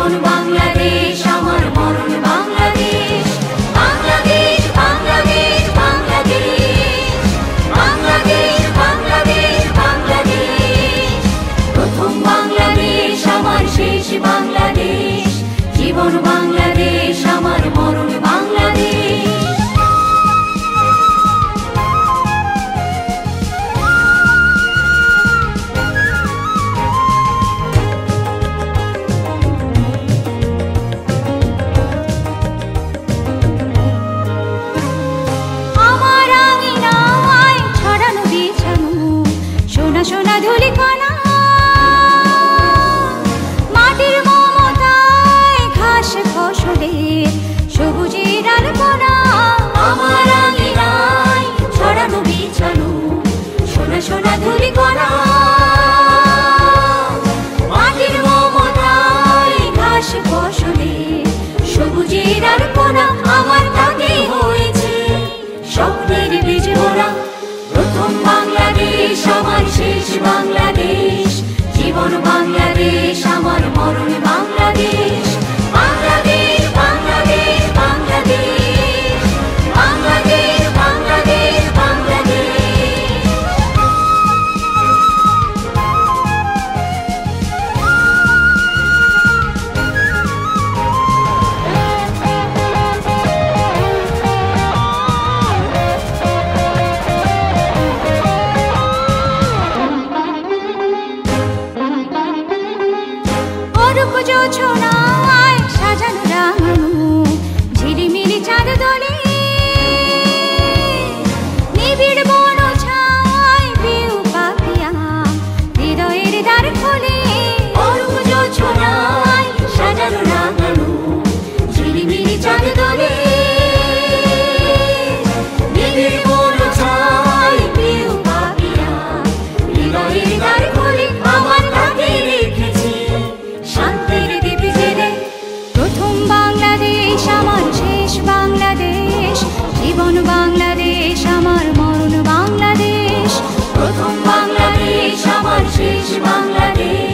জীবন বাংলাদেশ আমার মরণ বাংলাদেশ। বাংলাদেশ বাংলাদেশ বাংলাদেশ, বাংলাদেশ বাংলাদেশ বাংলাদেশ। প্রথম বাংলাদেশ আমার শেষ বাংলাদেশ, জীবন বাংলাদেশ আমার মরণ বাংলাদেশ। সোনা ধুলি কণা মাটির মমতায় ঘাস ফসলে সবুজের আলপনা। আমার আঙিনায় ছড়ানো বিছানো সোনা সোনা ধুলি কণা মাটির মমতায় ঘাস ফসলে সবুজের আলপনা। আমার তাকে হয়েছে স্বপ্নের বীজ ভরা। প্রথম বাংলাদেশ আমার শেষ বাংলাদেশ, জীবন বাংলাদেশ আমার মরণ বাংলাদেশ। বাংলাদেশ বাংলাদেশ বাংলাদেশ, বাংলাদেশ বাংলাদেশ বাংলাদেশ। ছোনায় সাজানো রাঙানো ঝিলিমিলি চাঁদ দোলে নিবিড় বন ছায় পিউ পাপিয়া হৃদয়ের দ্বার খোলে। অরুজ ছোনায় সাজানো রাঙানো ঝিলিমিলি চাঁদ দোলে নিবিড় বন ছায় পিউ পাপিয়া হৃদয়ের দ্বার খোলে। আমার তাকে রেখেছি শান্তির দ্বীপ জেলে। প্রথম বাংলাদেশ আমার শেষ বাংলাদেশ, জীবন বাংলাদেশ আমার মরণ বাংলাদেশ। প্রথম বাংলাদেশ আমার শেষ বাংলাদেশ,